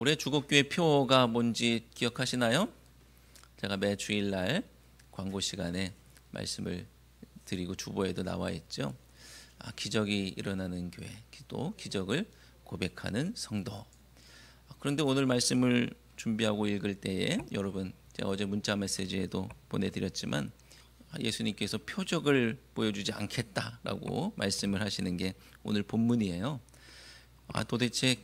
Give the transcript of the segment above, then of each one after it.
올해 주곡교회 표가 뭔지 기억하시나요? 제가 매 주일날 광고 시간에 말씀을 드리고 주보에도 나와 있죠. 기적이 일어나는 교회, 또 기적을 고백하는 성도. 그런데 오늘 말씀을 준비하고 읽을 때에 여러분, 제가 어제 문자 메시지에도 보내드렸지만 예수님께서 표적을 보여주지 않겠다라고 말씀을 하시는 게 오늘 본문이에요. 도대체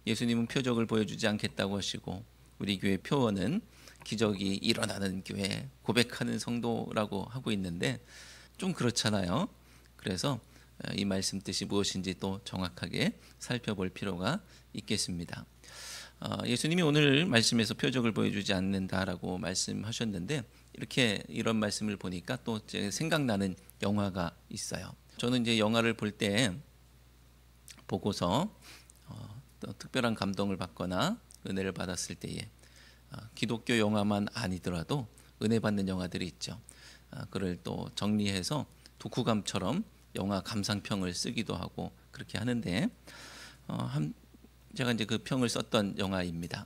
예수님은 표적을 보여주지 않겠다고 하시고 우리 교회 표어는 기적이 일어나는 교회, 고백하는 성도라고 하고 있는데 좀 그렇잖아요. 그래서 이 말씀 뜻이 무엇인지 또 정확하게 살펴볼 필요가 있겠습니다. 예수님이 오늘 말씀에서 표적을 보여주지 않는다라고 말씀하셨는데 이런 말씀을 보니까 또 생각나는 영화가 있어요. 저는 이제 영화를 볼 때 보고서 또 특별한 감동을 받거나 은혜를 받았을 때에 기독교 영화만 아니더라도 은혜 받는 영화들이 있죠. 그걸 또 정리해서 독후감처럼 영화 감상평을 쓰기도 하고 그렇게 하는데 제가 이제 그 평을 썼던 영화입니다.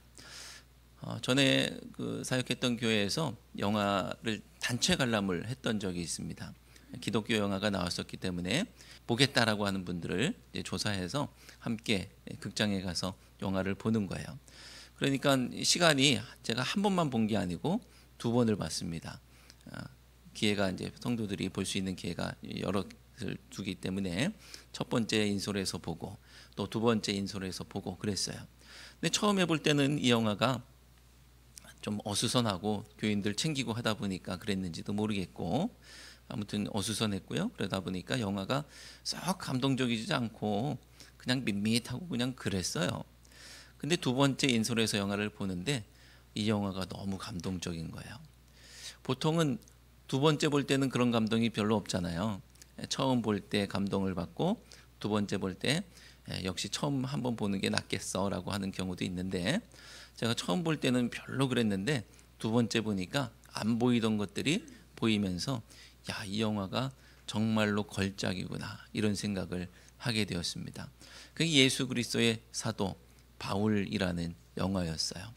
전에 그 사역했던 교회에서 영화를 단체 관람을 했던 적이 있습니다. 기독교 영화가 나왔었기 때문에 보겠다라고 하는 분들을 이제 조사해서 함께 극장에 가서 영화를 보는 거예요. 그러니까 시간이 제가 한 번만 본 게 아니고 두 번을 봤습니다. 기회가 이제 성도들이 볼 수 있는 기회가 여러 두기 때문에 첫 번째 인솔에서 보고 또 두 번째 인솔에서 보고 그랬어요. 근데 처음에 볼 때는 이 영화가 좀 어수선하고 교인들 챙기고 하다 보니까 그랬는지도 모르겠고 아무튼 어수선했고요. 그러다 보니까 영화가 썩 감동적이지 않고 그냥 밋밋하고 그냥 그랬어요. 근데 두 번째 인솔에서 영화를 보는데 이 영화가 너무 감동적인 거예요. 보통은 두 번째 볼 때는 그런 감동이 별로 없잖아요. 처음 볼 때 감동을 받고 두 번째 볼 때 역시 처음 한번 보는 게 낫겠어라고 하는 경우도 있는데 제가 처음 볼 때는 별로 그랬는데 두 번째 보니까 안 보이던 것들이 보이면서 이 영화가 정말로 걸작이구나 이런 생각을 하게 되었습니다. 그게 예수 그리스도의 사도 바울이라는 영화였어요.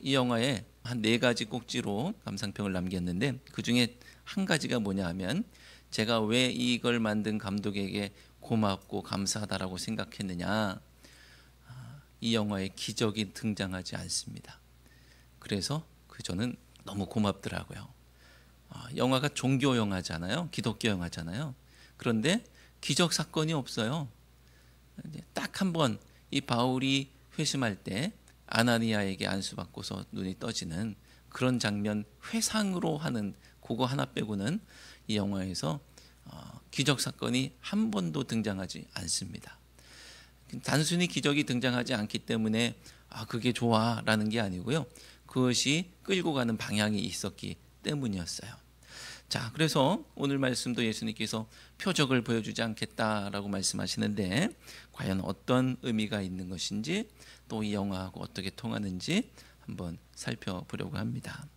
이 영화에 한 4가지 꼭지로 감상평을 남겼는데 그 중에 한 가지가 뭐냐 하면 제가 왜 이걸 만든 감독에게 고맙고 감사하다라고 생각했느냐, 이 영화에 기적이 등장하지 않습니다. 그래서 저는 너무 고맙더라고요. 영화가 종교 영화잖아요. 기독교 영화잖아요. 그런데 기적 사건이 없어요. 딱 한 번 이 바울이 회심할 때 아나니아에게 안수받고서 눈이 떠지는 그런 장면 회상으로 하는 그거 하나 빼고는 이 영화에서 기적 사건이 한 번도 등장하지 않습니다. 단순히 기적이 등장하지 않기 때문에 그게 좋아라는 게 아니고요. 그것이 끌고 가는 방향이 있었기 때문이었어요. 자, 그래서 오늘 말씀도 예수님께서 표적을 보여주지 않겠다라고 말씀하시는데 과연 어떤 의미가 있는 것인지 또 이 영화하고 어떻게 통하는지 한번 살펴보려고 합니다.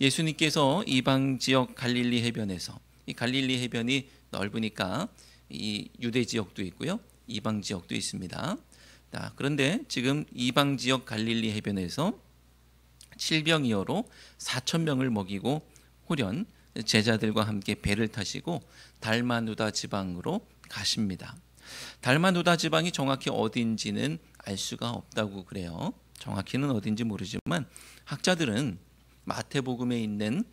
예수님께서 이방 지역 갈릴리 해변에서, 이 갈릴리 해변이 넓으니까 이 유대 지역도 있고요, 이방 지역도 있습니다. 그런데 지금 이방 지역 갈릴리 해변에서 칠병이어로 4,000명을 먹이고 호련 제자들과 함께 배를 타시고 달마누다 지방으로 가십니다. 달마누다 지방이 정확히 어딘지는 알 수가 없다고 그래요. 정확히는 어딘지 모르지만 학자들은 마태복음에 있는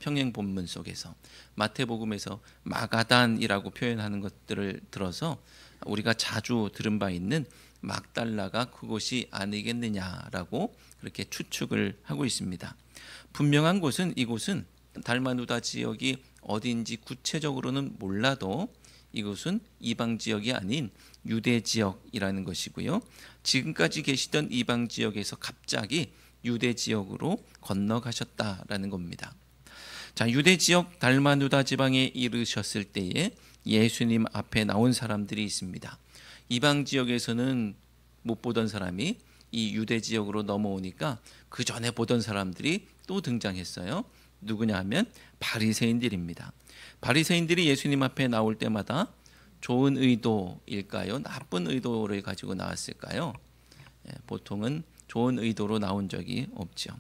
평행 본문 속에서 마태복음에서 마가단이라고 표현하는 것들을 들어서 우리가 자주 들은 바 있는 막달라가 그곳이 아니겠느냐라고 그렇게 추측을 하고 있습니다. 분명한 곳은 이곳은 달마누다 지역이 어딘지 구체적으로는 몰라도 이곳은 이방 지역이 아닌 유대 지역이라는 것이고요. 지금까지 계시던 이방 지역에서 갑자기 유대 지역으로 건너가셨다라는 겁니다. 자, 유대 지역 달마누다 지방에 이르셨을 때에 예수님 앞에 나온 사람들이 있습니다. 이방 지역에서는 못 보던 사람이 이 유대 지역으로 넘어오니까 그 전에 보던 사람들이 또 등장했어요. 누구냐 하면 바리새인들입니다. 바리새인들이 예수님 앞에 나올 때마다 좋은 의도일까요? 나쁜 의도를 가지고 나왔을까요? 보통은 좋은 의도로 나온 적이 없죠.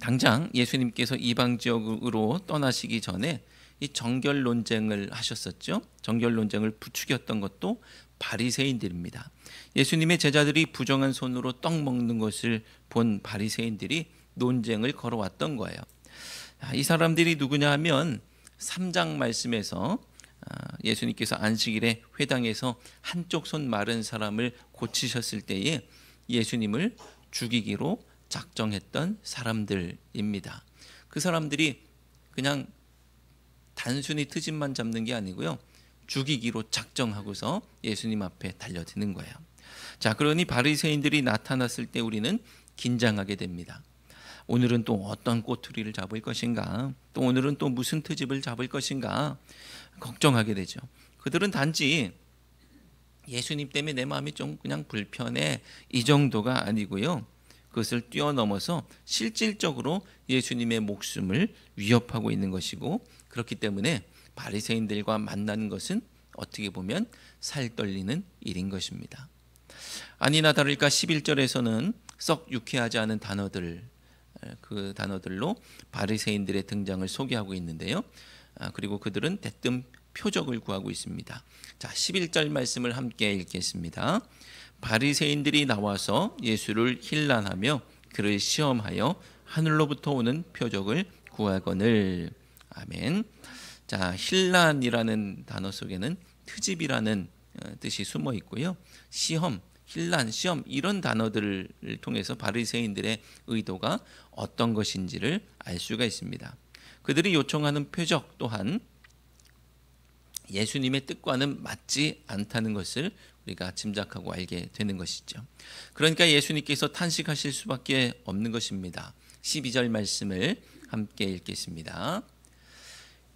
당장 예수님께서 이방 지역으로 떠나시기 전에 이 정결 논쟁을 하셨었죠. 정결 논쟁을 부추겼던 것도 바리새인들입니다. 예수님의 제자들이 부정한 손으로 떡 먹는 것을 본 바리새인들이 논쟁을 걸어왔던 거예요. 이 사람들이 누구냐 하면 3장 말씀에서 예수님께서 안식일에 회당에서 한쪽 손 마른 사람을 고치셨을 때에 예수님을 죽이기로 작정했던 사람들입니다. 그 사람들이 그냥 단순히 트집만 잡는 게 아니고요, 죽이기로 작정하고서 예수님 앞에 달려드는 거예요. 자, 그러니 바리새인들이 나타났을 때 우리는 긴장하게 됩니다. 오늘은 또 어떤 꼬투리를 잡을 것인가, 또 오늘은 또 무슨 트집을 잡을 것인가 걱정하게 되죠. 그들은 단지 예수님 때문에 내 마음이 좀 그냥 불편해, 이 정도가 아니고요, 그것을 뛰어넘어서 실질적으로 예수님의 목숨을 위협하고 있는 것이고, 그렇기 때문에 바리새인들과 만나는 것은 어떻게 보면 살떨리는 일인 것입니다. 아니나 다를까 11절에서는 썩 유쾌하지 않은 단어들, 그 단어들로 바리새인들의 등장을 소개하고 있는데요. 그리고 그들은 대뜸 표적을 구하고 있습니다. 자, 11절 말씀을 함께 읽겠습니다. 바리새인들이 나와서 예수를 힐난하며 그를 시험하여 하늘로부터 오는 표적을 구하거늘. 아멘. 자, 힐난이라는 단어 속에는 트집이라는 뜻이 숨어 있고요. 시험, 힐난, 시험, 이런 단어들을 통해서 바리새인들의 의도가 어떤 것인지를 알 수가 있습니다. 그들이 요청하는 표적 또한 예수님의 뜻과는 맞지 않다는 것을 우리가 짐작하고 알게 되는 것이죠. 그러니까 예수님께서 탄식하실 수밖에 없는 것입니다. 12절 말씀을 함께 읽겠습니다.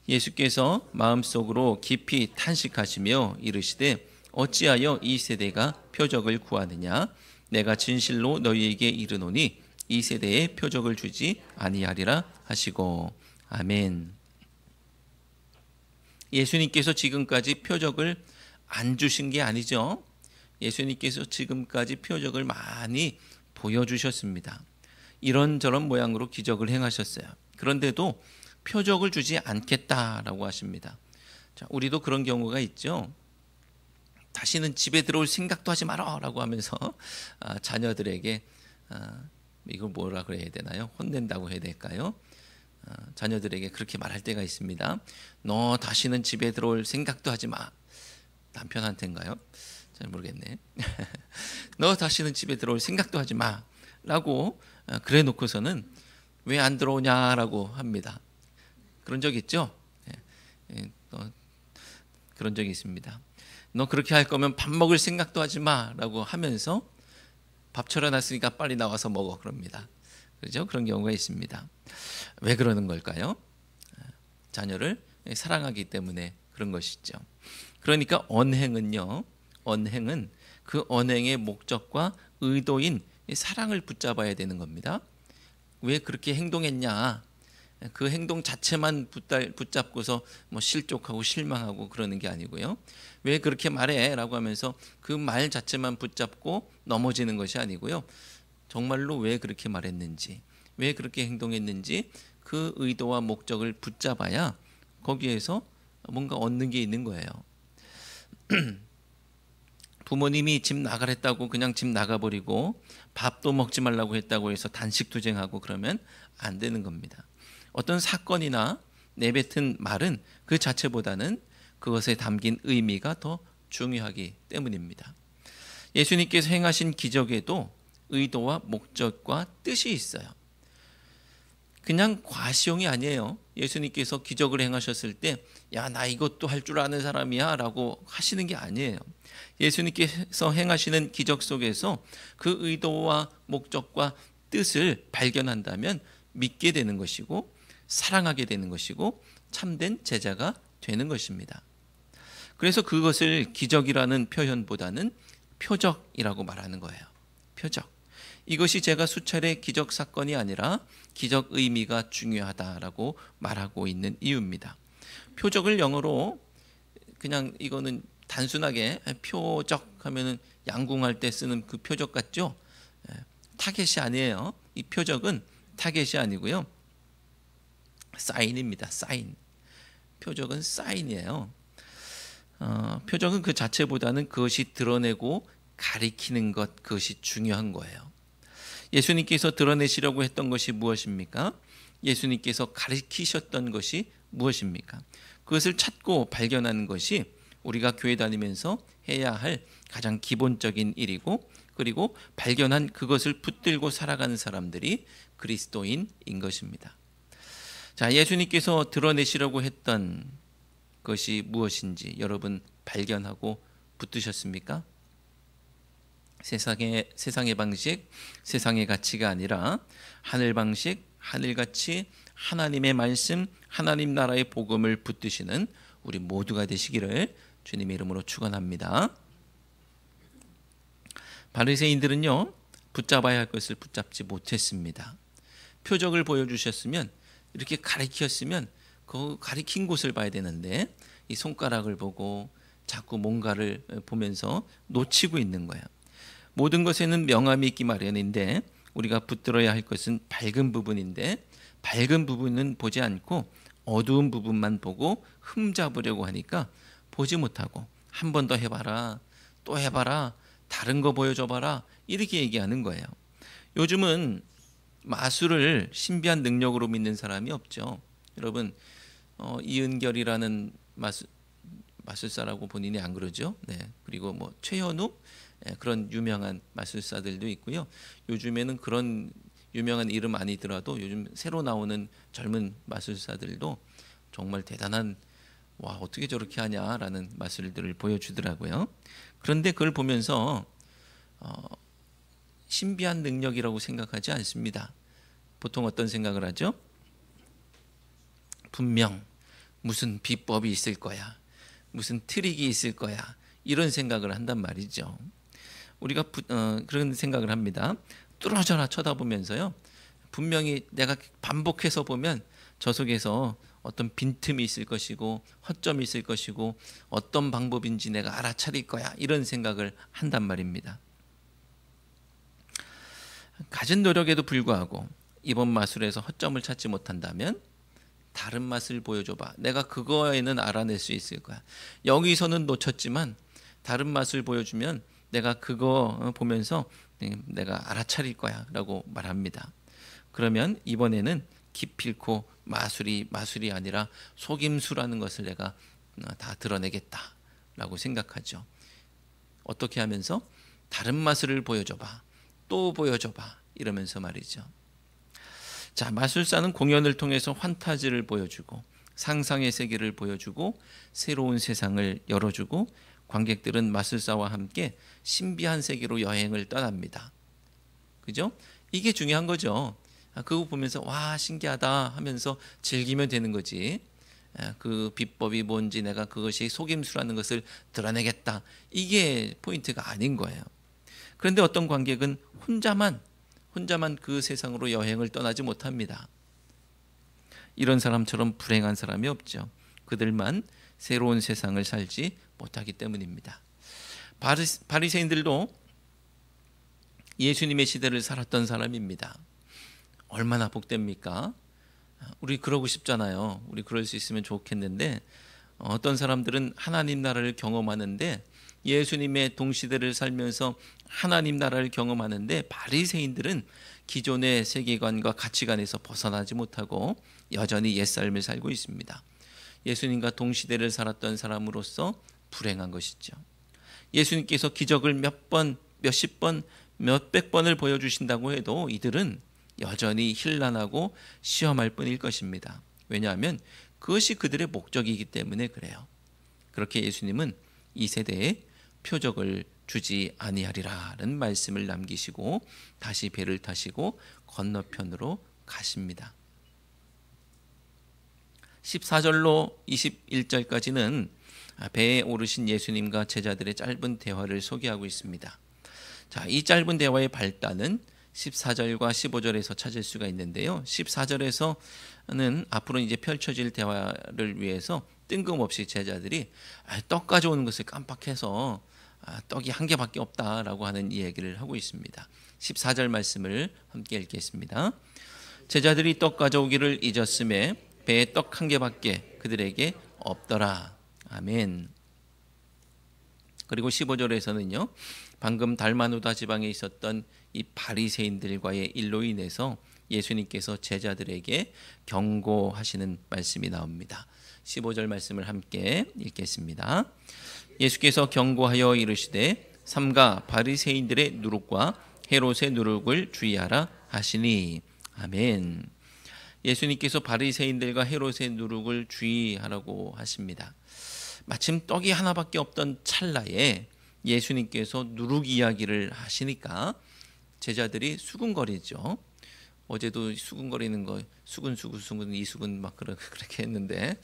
예수께서 마음속으로 깊이 탄식하시며 이르시되 어찌하여 이 세대가 표적을 구하느냐? 내가 진실로 너희에게 이르노니 이 세대에 표적을 주지 아니하리라 하시고. 아멘. 예수님께서 지금까지 표적을 안 주신 게 아니죠. 예수님께서 지금까지 표적을 많이 보여주셨습니다. 이런저런 모양으로 기적을 행하셨어요. 그런데도 표적을 주지 않겠다라고 하십니다. 자, 우리도 그런 경우가 있죠. 다시는 집에 들어올 생각도 하지 마라 라고 하면서 자녀들에게 이걸 뭐라 그래야 되나요? 혼낸다고 해야 될까요? 자녀들에게 그렇게 말할 때가 있습니다. 너 다시는 집에 들어올 생각도 하지 마. 남편한테인가요? 잘 모르겠네. 너 다시는 집에 들어올 생각도 하지 마 라고 그래 놓고서는 왜 안 들어오냐라고 합니다. 그런 적 있죠? 그런 적이 있습니다. 너 그렇게 할 거면 밥 먹을 생각도 하지 마라고 하면서 밥 차려놨으니까 빨리 나와서 먹어 그럽니다. 그렇죠? 그런 경우가 있습니다. 왜 그러는 걸까요? 자녀를 사랑하기 때문에 그런 것이죠. 그러니까 언행은요, 언행은 그 언행의 목적과 의도인 사랑을 붙잡아야 되는 겁니다. 왜 그렇게 행동했냐? 그 행동 자체만 붙잡고서 뭐 실족하고 실망하고 그러는 게 아니고요. 왜 그렇게 말해? 라고 하면서 그 말 자체만 붙잡고 넘어지는 것이 아니고요. 정말로 왜 그렇게 말했는지, 왜 그렇게 행동했는지 그 의도와 목적을 붙잡아야 거기에서 뭔가 얻는 게 있는 거예요. 부모님이 집 나가랬다고 그냥 집 나가버리고 밥도 먹지 말라고 했다고 해서 단식투쟁하고 그러면 안 되는 겁니다. 어떤 사건이나 내뱉은 말은 그 자체보다는 그것에 담긴 의미가 더 중요하기 때문입니다. 예수님께서 행하신 기적에도 의도와 목적과 뜻이 있어요. 그냥 과시용이 아니에요. 예수님께서 기적을 행하셨을 때 야, 나 이것도 할 줄 아는 사람이야 라고 하시는 게 아니에요. 예수님께서 행하시는 기적 속에서 그 의도와 목적과 뜻을 발견한다면 믿게 되는 것이고 사랑하게 되는 것이고 참된 제자가 되는 것입니다. 그래서 그것을 기적이라는 표현보다는 표적이라고 말하는 거예요. 표적. 이것이 제가 수차례 기적 사건이 아니라 기적 의미가 중요하다라고 말하고 있는 이유입니다. 표적을 영어로 그냥 이거는 단순하게 표적 하면은 양궁할 때 쓰는 그 표적 같죠? 타겟이 아니에요. 이 표적은 타겟이 아니고요. 사인입니다. 사인. 표적은 사인이에요. 표적은 그 자체보다는 그것이 드러내고 가리키는 것, 그것이 중요한 거예요. 예수님께서 드러내시려고 했던 것이 무엇입니까? 예수님께서 가리키셨던 것이 무엇입니까? 그것을 찾고 발견하는 것이 우리가 교회 다니면서 해야 할 가장 기본적인 일이고, 그리고 발견한 그것을 붙들고 살아가는 사람들이 그리스도인인 것입니다. 자, 예수님께서 드러내시려고 했던 것이 무엇인지 여러분 발견하고 붙드셨습니까? 세상의 방식, 세상의 가치가 아니라 하늘 방식, 하늘 가치, 하나님의 말씀, 하나님 나라의 복음을 붙드시는 우리 모두가 되시기를 주님의 이름으로 축원합니다. 바리새인들은요, 붙잡아야 할 것을 붙잡지 못했습니다. 표적을 보여주셨으면, 이렇게 가리켰으면 그 가리킨 곳을 봐야 되는데 이 손가락을 보고 자꾸 뭔가를 보면서 놓치고 있는 거예요. 모든 것에는 명암이 있기 마련인데 우리가 붙들어야 할 것은 밝은 부분인데, 밝은 부분은 보지 않고 어두운 부분만 보고 흠잡으려고 하니까 보지 못하고 한 번 더 해봐라, 또 해봐라, 다른 거 보여줘봐라, 이렇게 얘기하는 거예요. 요즘은 마술을 신비한 능력으로 믿는 사람이 없죠. 여러분, 이은결이라는 마술사라고 본인이 안 그러죠? 네. 그리고 뭐 최현우, 그런 유명한 마술사들도 있고요. 요즘에는 그런 유명한 이름 아니더라도 요즘 새로 나오는 젊은 마술사들도 정말 대단한, 와, 어떻게 저렇게 하냐라는 마술들을 보여주더라고요. 그런데 그걸 보면서 신비한 능력이라고 생각하지 않습니다. 보통 어떤 생각을 하죠? 분명 무슨 비법이 있을 거야, 무슨 트릭이 있을 거야, 이런 생각을 한단 말이죠. 우리가 그런 생각을 합니다. 뚫어져라 쳐다보면서요, 분명히 내가 반복해서 보면 저 속에서 어떤 빈틈이 있을 것이고 허점이 있을 것이고 어떤 방법인지 내가 알아차릴 거야, 이런 생각을 한단 말입니다. 가진 노력에도 불구하고 이번 마술에서 허점을 찾지 못한다면 다른 맛을 보여줘봐, 내가 그거에는 알아낼 수 있을 거야. 여기서는 놓쳤지만 다른 맛을 보여주면 내가 그거 보면서 내가 알아차릴 거야 라고 말합니다. 그러면 이번에는 기필코 마술이 아니라 속임수라는 것을 내가 다 드러내겠다 라고 생각하죠. 어떻게 하면서? 다른 마술을 보여줘봐, 또 보여줘봐, 이러면서 말이죠. 자, 마술사는 공연을 통해서 환타지를 보여주고 상상의 세계를 보여주고 새로운 세상을 열어주고 관객들은 마술사와 함께 신비한 세계로 여행을 떠납니다. 그죠? 이게 중요한 거죠. 그거 보면서 와, 신기하다 하면서 즐기면 되는 거지. 그 비법이 뭔지 내가 그것이 속임수라는 것을 드러내겠다, 이게 포인트가 아닌 거예요. 그런데 어떤 관객은 혼자만 그 세상으로 여행을 떠나지 못합니다. 이런 사람처럼 불행한 사람이 없죠. 그들만 새로운 세상을 살지 못하기 때문입니다. 바리새인들도 예수님의 시대를 살았던 사람입니다. 얼마나 복됩니까? 우리 그러고 싶잖아요. 우리 그럴 수 있으면 좋겠는데, 어떤 사람들은 하나님 나라를 경험하는데, 예수님의 동시대를 살면서 하나님 나라를 경험하는데, 바리새인들은 기존의 세계관과 가치관에서 벗어나지 못하고 여전히 옛삶을 살고 있습니다. 예수님과 동시대를 살았던 사람으로서 불행한 것이죠. 예수님께서 기적을 몇십 번, 몇백 번을 보여주신다고 해도 이들은 여전히 혼란하고 시험할 뿐일 것입니다. 왜냐하면 그것이 그들의 목적이기 때문에 그래요. 그렇게 예수님은 이 세대에 표적을 주지 아니하리라는 말씀을 남기시고 다시 배를 타시고 건너편으로 가십니다. 14절로 21절까지는 배에 오르신 예수님과 제자들의 짧은 대화를 소개하고 있습니다. 자, 이 짧은 대화의 발단은 14절과 15절에서 찾을 수가 있는데요. 14절에서는 앞으로 이제 펼쳐질 대화를 위해서 뜬금없이 제자들이 떡 가져오는 것을 깜빡해서 떡이 한 개밖에 없다라고 하는 이 얘기를 하고 있습니다. 14절 말씀을 함께 읽겠습니다. 제자들이 떡 가져오기를 잊었음에 배에 떡 한 개밖에 그들에게 없더라. 아멘. 그리고 15절에서는요. 방금 달마누다 지방에 있었던 이 바리새인들과의 일로 인해서 예수님께서 제자들에게 경고하시는 말씀이 나옵니다. 15절 말씀을 함께 읽겠습니다. 예수께서 경고하여 이르시되 삼가 바리새인들의 누룩과 헤롯의 누룩을 주의하라 하시니. 아멘. 예수님께서 바리새인들과 헤롯의 누룩을 주의하라고 하십니다. 마침 떡이 하나밖에 없던 찰나에 예수님께서 누룩 이야기를 하시니까 제자들이 수군거리죠. 어제도 수군거리는 거 수군 이수군 막 그렇게 했는데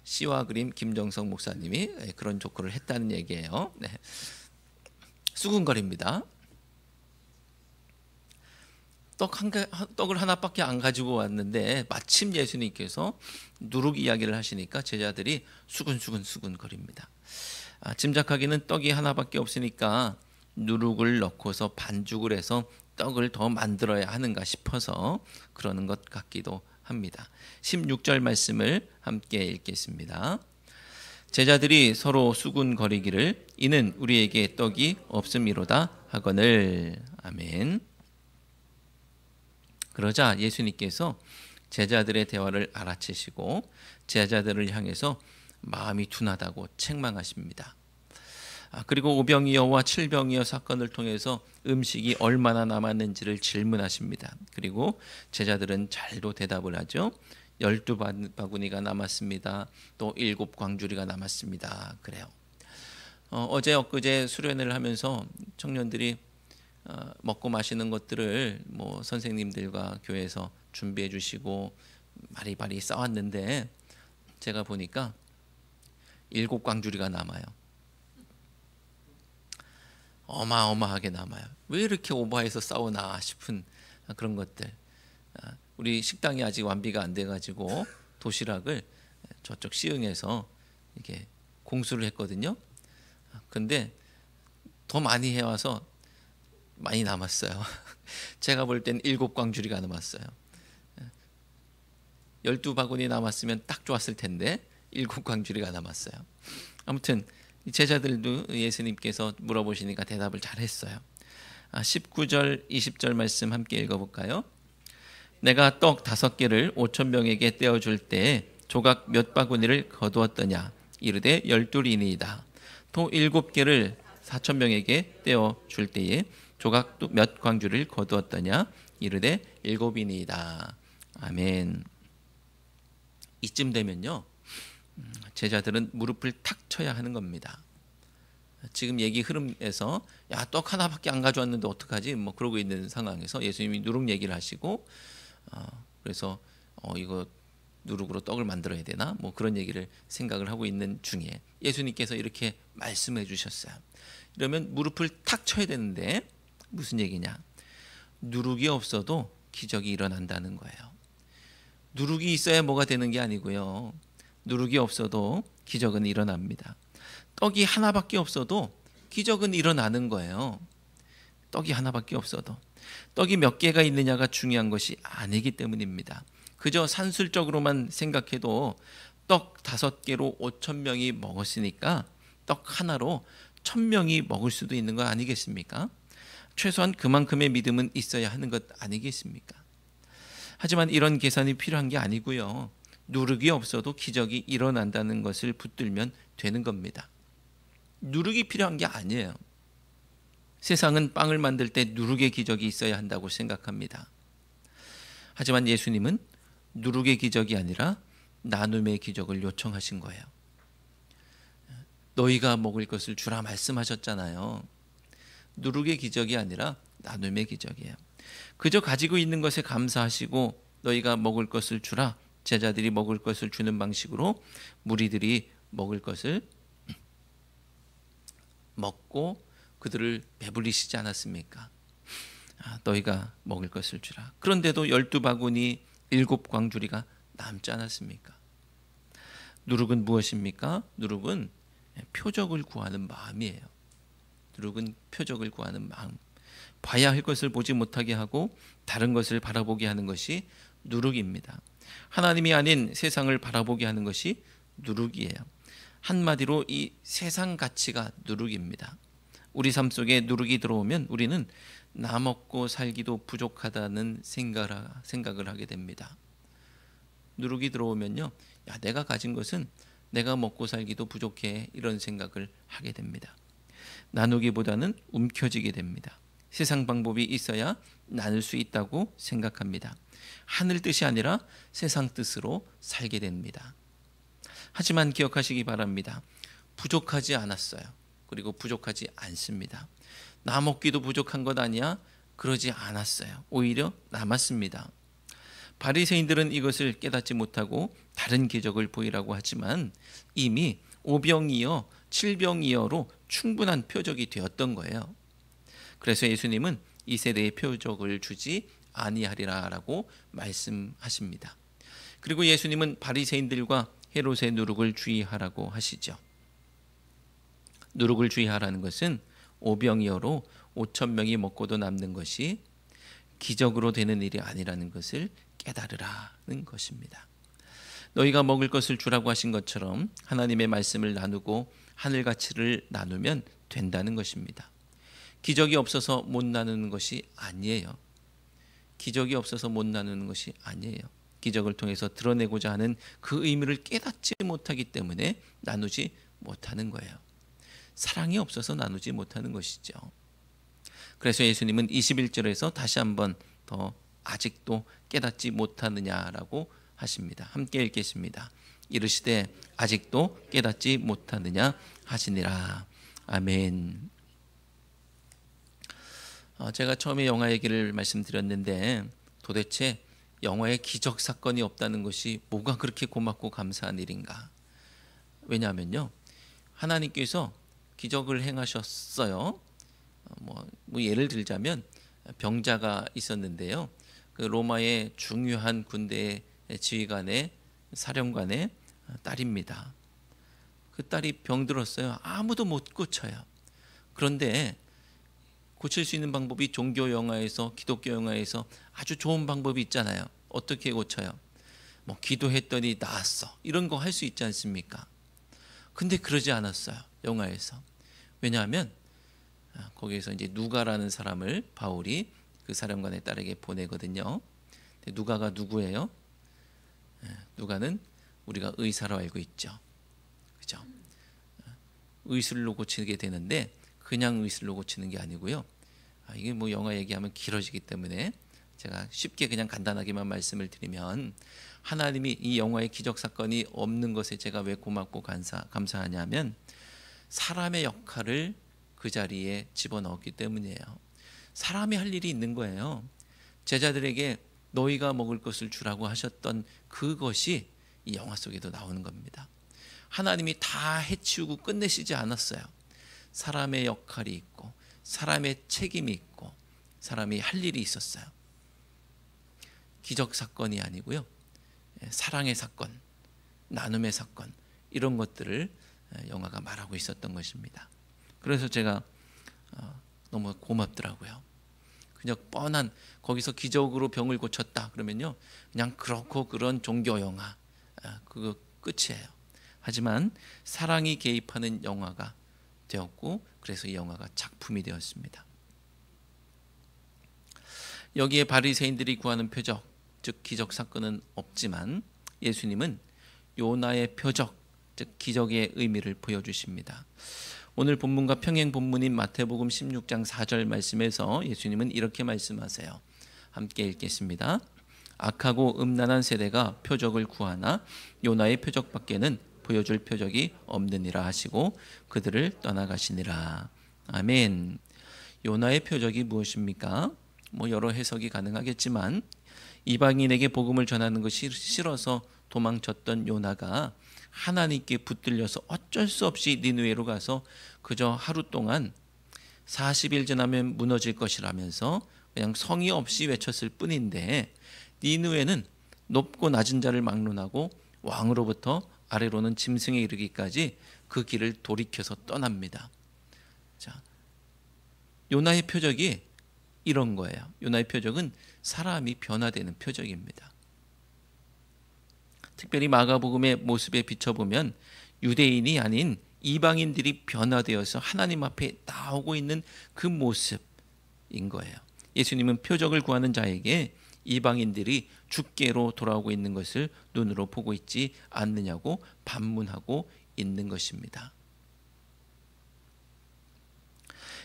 시와 그림 김정성 목사님이 그런 조커를 했다는 얘기예요. 네. 수군거립니다. 떡을 하나밖에 안 가지고 왔는데 마침 예수님께서 누룩 이야기를 하시니까 제자들이 수군거립니다. 짐작하기는 떡이 하나밖에 없으니까 누룩을 넣고서 반죽을 해서 떡을 더 만들어야 하는가 싶어서 그러는 것 같기도 합니다. 16절 말씀을 함께 읽겠습니다. 제자들이 서로 수군거리기를 이는 우리에게 떡이 없음이로다 하거늘. 아멘. 그러자 예수님께서 제자들의 대화를 알아채시고 제자들을 향해서 마음이 둔하다고 책망하십니다. 그리고 오병이어와 칠병이어 사건을 통해서 음식이 얼마나 남았는지를 질문하십니다. 그리고 제자들은 잘도 대답을 하죠. 12바구니가 남았습니다. 또 7광주리가 남았습니다. 그래요. 어제 엊그제 수련회를 하면서 청년들이 먹고 마시는 것들을 뭐 선생님들과 교회에서 준비해 주시고 바리바리 싸왔는데 제가 보니까 7광주리가 남아요. 어마어마하게 남아요. 왜 이렇게 오버해서 싸우나 싶은 그런 것들. 우리 식당이 아직 완비가 안 돼가지고 도시락을 저쪽 시흥에서 이렇게 공수를 했거든요. 근데 더 많이 해와서 많이 남았어요. 제가 볼 땐 7광주리가 남았어요. 12바구니 남았으면 딱 좋았을 텐데 7광주리가 남았어요. 아무튼 제자들도 예수님께서 물어보시니까 대답을 잘했어요. 19절 20절 말씀 함께 읽어볼까요? 내가 떡 5개를 5,000명에게 떼어줄 때에 조각 몇 바구니를 거두었더냐? 이르되 12이니이다. 또 7개를 4,000명에게 떼어줄 때에 조각 또 몇 광주를 거두었더냐? 이르되 7이니이다. 아멘. 이쯤 되면요, 제자들은 무릎을 탁 쳐야 하는 겁니다. 지금 얘기 흐름에서 야, 떡 하나밖에 안 가져왔는데 어떡하지? 뭐 그러고 있는 상황에서 예수님이 누룩 얘기를 하시고 그래서 이거 누룩으로 떡을 만들어야 되나? 뭐 그런 얘기를 생각을 하고 있는 중에 예수님께서 이렇게 말씀해 주셨어요. 이러면 무릎을 탁 쳐야 되는데 무슨 얘기냐? 누룩이 없어도 기적이 일어난다는 거예요. 누룩이 있어야 뭐가 되는 게 아니고요. 누룩이 없어도 기적은 일어납니다. 떡이 하나밖에 없어도 기적은 일어나는 거예요. 떡이 하나밖에 없어도. 떡이 몇 개가 있느냐가 중요한 것이 아니기 때문입니다. 그저 산술적으로만 생각해도 떡 5개로 5,000명이 먹었으니까 떡 하나로 1,000명이 먹을 수도 있는 거 아니겠습니까? 최소한 그만큼의 믿음은 있어야 하는 것 아니겠습니까? 하지만 이런 계산이 필요한 게 아니고요. 누룩이 없어도 기적이 일어난다는 것을 붙들면 되는 겁니다. 누룩이 필요한 게 아니에요. 세상은 빵을 만들 때 누룩의 기적이 있어야 한다고 생각합니다. 하지만 예수님은 누룩의 기적이 아니라 나눔의 기적을 요청하신 거예요. 너희가 먹을 것을 주라 말씀하셨잖아요. 누룩의 기적이 아니라 나눔의 기적이에요. 그저 가지고 있는 것에 감사하시고 너희가 먹을 것을 주라, 제자들이 먹을 것을 주는 방식으로 무리들이 먹을 것을 먹고 그들을 배불리시지 않았습니까? 너희가 먹을 것을 주라. 그런데도 12바구니 7광주리가 남지 않았습니까? 누룩은 무엇입니까? 누룩은 표적을 구하는 마음이에요. 누룩은 표적을 구하는 마음. 봐야 할 것을 보지 못하게 하고 다른 것을 바라보게 하는 것이 누룩입니다. 하나님이 아닌 세상을 바라보게 하는 것이 누룩이에요. 한마디로 이 세상 가치가 누룩입니다. 우리 삶 속에 누룩이 들어오면 우리는 나 먹고 살기도 부족하다는 생각을 하게 됩니다. 누룩이 들어오면요, 야, 내가 가진 것은 내가 먹고 살기도 부족해, 이런 생각을 하게 됩니다. 나누기보다는 움켜쥐게 됩니다. 세상 방법이 있어야 나눌 수 있다고 생각합니다. 하늘 뜻이 아니라 세상 뜻으로 살게 됩니다. 하지만 기억하시기 바랍니다. 부족하지 않았어요. 그리고 부족하지 않습니다. 나 먹기도 부족한 것 아니야? 그러지 않았어요. 오히려 남았습니다. 바리새인들은 이것을 깨닫지 못하고 다른 기적을 보이라고 하지만 이미 오병이어 7병이어로 충분한 표적이 되었던 거예요. 그래서 예수님은 이 세대에 표적을 주지 아니하리라라고 말씀하십니다. 그리고 예수님은 바리새인들과 헤롯의 누룩을 주의하라고 하시죠. 누룩을 주의하라는 것은 오병이어로 5,000명이 먹고도 남는 것이 기적으로 되는 일이 아니라는 것을 깨달으라는 것입니다. 너희가 먹을 것을 주라고 하신 것처럼 하나님의 말씀을 나누고 하늘 가치를 나누면 된다는 것입니다. 기적이 없어서 못 나누는 것이 아니에요. 기적이 없어서 못 나누는 것이 아니에요. 기적을 통해서 드러내고자 하는 그 의미를 깨닫지 못하기 때문에 나누지 못하는 거예요. 사랑이 없어서 나누지 못하는 것이죠. 그래서 예수님은 21절에서 다시 한번 더 아직도 깨닫지 못하느냐라고 하십니다. 함께 읽겠습니다. 이르시되 아직도 깨닫지 못하느냐 하시니라. 아멘. 제가 처음에 영화 얘기를 말씀드렸는데 도대체 영화에 기적 사건이 없다는 것이 뭐가 그렇게 고맙고 감사한 일인가? 왜냐하면요, 하나님께서 기적을 행하셨어요. 뭐 예를 들자면 병자가 있었는데요. 그 로마의 중요한 군대의 지휘관의 사령관의 딸입니다. 그 딸이 병들었어요. 아무도 못 고쳐요. 그런데 고칠 수 있는 방법이 종교 영화에서, 기독교 영화에서 아주 좋은 방법이 있잖아요. 어떻게 고쳐요? 뭐 기도했더니 나았어, 이런 거 할 수 있지 않습니까? 근데 그러지 않았어요, 영화에서. 왜냐하면 거기에서 이제 누가라는 사람을 바울이 그 사령관의 딸에게 보내거든요. 누가가 누구예요? 누가는 우리가 의사로 알고 있죠. 그죠? 의술로 고치게 되는데 그냥 의술로 고치는 게 아니고요. 이게 뭐 영화 얘기하면 길어지기 때문에 제가 쉽게 그냥 간단하게만 말씀을 드리면, 하나님이 이 영화의 기적 사건이 없는 것에 제가 왜 고맙고 감사하냐면 사람의 역할을 그 자리에 집어넣었기 때문이에요. 사람이 할 일이 있는 거예요. 제자들에게 너희가 먹을 것을 주라고 하셨던 그것이 이 영화 속에도 나오는 겁니다. 하나님이 다 해치우고 끝내시지 않았어요. 사람의 역할이 있고 사람의 책임이 있고 사람이 할 일이 있었어요. 기적 사건이 아니고요, 사랑의 사건, 나눔의 사건, 이런 것들을 영화가 말하고 있었던 것입니다. 그래서 제가 너무 고맙더라고요. 그냥 뻔한, 거기서 기적으로 병을 고쳤다 그러면요, 그냥 그렇고 그런 종교 영화, 그거 끝이에요. 하지만 사랑이 개입하는 영화가 되었고, 그래서 이 영화가 작품이 되었습니다. 여기에 바리새인들이 구하는 표적, 즉 기적 사건은 없지만 예수님은 요나의 표적, 즉 기적의 의미를 보여주십니다. 오늘 본문과 평행 본문인 마태복음 16장 4절 말씀에서 예수님은 이렇게 말씀하세요. 함께 읽겠습니다. 악하고 음란한 세대가 표적을 구하나 요나의 표적밖에는 보여줄 표적이 없느니라 하시고 그들을 떠나가시니라. 아멘. 요나의 표적이 무엇입니까? 뭐 여러 해석이 가능하겠지만 이방인에게 복음을 전하는 것이 싫어서 도망쳤던 요나가 하나님께 붙들려서 어쩔 수 없이 니느웨로 가서 그저 하루 동안 40일 지나면 무너질 것이라면서 그냥 성의 없이 외쳤을 뿐인데, 니느웨는 높고 낮은 자를 막론하고 왕으로부터 아래로는 짐승에 이르기까지 그 길을 돌이켜서 떠납니다. 자, 요나의 표적이 이런 거예요. 요나의 표적은 사람이 변화되는 표적입니다. 특별히 마가복음의 모습에 비춰보면 유대인이 아닌 이방인들이 변화되어서 하나님 앞에 나오고 있는 그 모습인 거예요. 예수님은 표적을 구하는 자에게 이방인들이 주께로 돌아오고 있는 것을 눈으로 보고 있지 않느냐고 반문하고 있는 것입니다.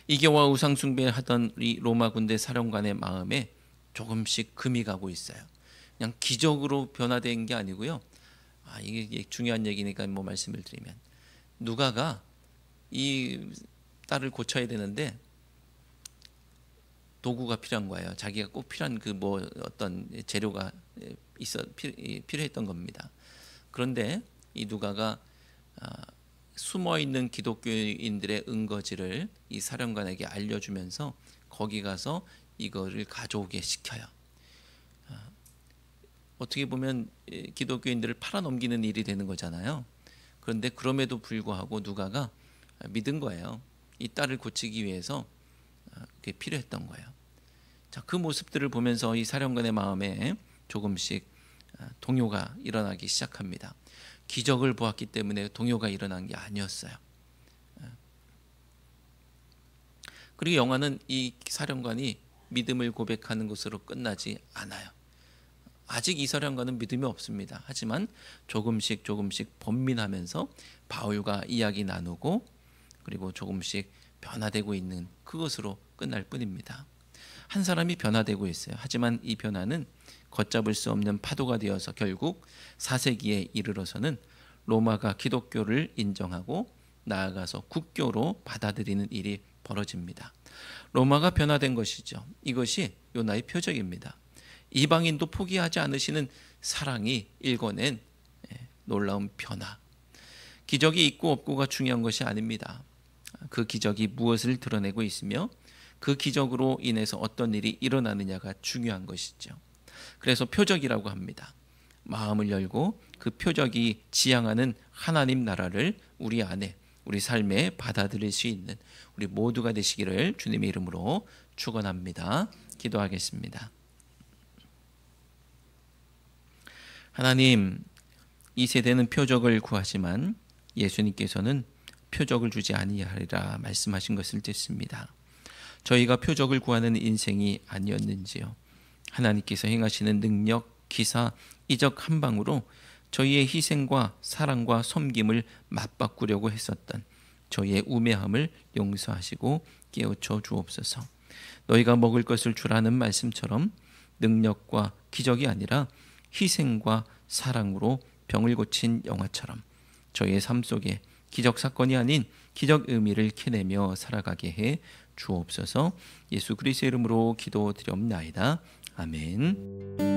이교와 우상 숭배하던 이 로마 군대 사령관의 마음에 조금씩 금이 가고 있어요. 그냥 기적으로 변화된 게 아니고요. 이게 중요한 얘기니까 뭐 말씀을 드리면, 누가가 이 딸을 고쳐야 되는데 도구가 필요한 거예요. 자기가 꼭 필요한 그 뭐 어떤 재료가 필요했던 겁니다. 그런데 이 누가가 숨어 있는 기독교인들의 은거지를 이 사령관에게 알려주면서 거기 가서 이거를 가져오게 시켜요. 어떻게 보면 기독교인들을 팔아넘기는 일이 되는 거잖아요. 그런데 그럼에도 불구하고 누가가 믿은 거예요. 이 딸을 고치기 위해서 그게 필요했던 거예요. 자, 그 모습들을 보면서 이 사령관의 마음에 조금씩 동요가 일어나기 시작합니다. 기적을 보았기 때문에 동요가 일어난 게 아니었어요. 그리고 영화는 이 사령관이 믿음을 고백하는 것으로 끝나지 않아요. 아직 이 사령관은 믿음이 없습니다. 하지만 조금씩 번민하면서 바울과 이야기 나누고 그리고 조금씩 변화되고 있는 그것으로 끝날 뿐입니다. 한 사람이 변화되고 있어요. 하지만 이 변화는 걷잡을 수 없는 파도가 되어서 결국 4세기에 이르러서는 로마가 기독교를 인정하고 나아가서 국교로 받아들이는 일이 벌어집니다. 로마가 변화된 것이죠. 이것이 요나의 표적입니다. 이방인도 포기하지 않으시는 사랑이 일궈낸 놀라운 변화. 기적이 있고 없고가 중요한 것이 아닙니다. 그 기적이 무엇을 드러내고 있으며 그 기적으로 인해서 어떤 일이 일어나느냐가 중요한 것이죠. 그래서 표적이라고 합니다. 마음을 열고 그 표적이 지향하는 하나님 나라를 우리 안에, 우리 삶에 받아들일 수 있는 우리 모두가 되시기를 주님의 이름으로 축원합니다. 기도하겠습니다. 하나님, 이 세대는 표적을 구하지만 예수님께서는 표적을 주지 아니하리라 말씀하신 것을 듣습니다. 저희가 표적을 구하는 인생이 아니었는지요. 하나님께서 행하시는 능력, 기사, 이적 한 방으로 저희의 희생과 사랑과 섬김을 맞바꾸려고 했었던 저희의 우매함을 용서하시고 깨우쳐 주옵소서. 너희가 먹을 것을 주라는 말씀처럼 능력과 기적이 아니라 희생과 사랑으로 병을 고친 영화처럼 저희의 삶 속에 기적 사건이 아닌 기적 의미를 캐내며 살아가게 해 주옵소서. 예수 그리스도의 이름으로 기도드리옵나이다. 아멘.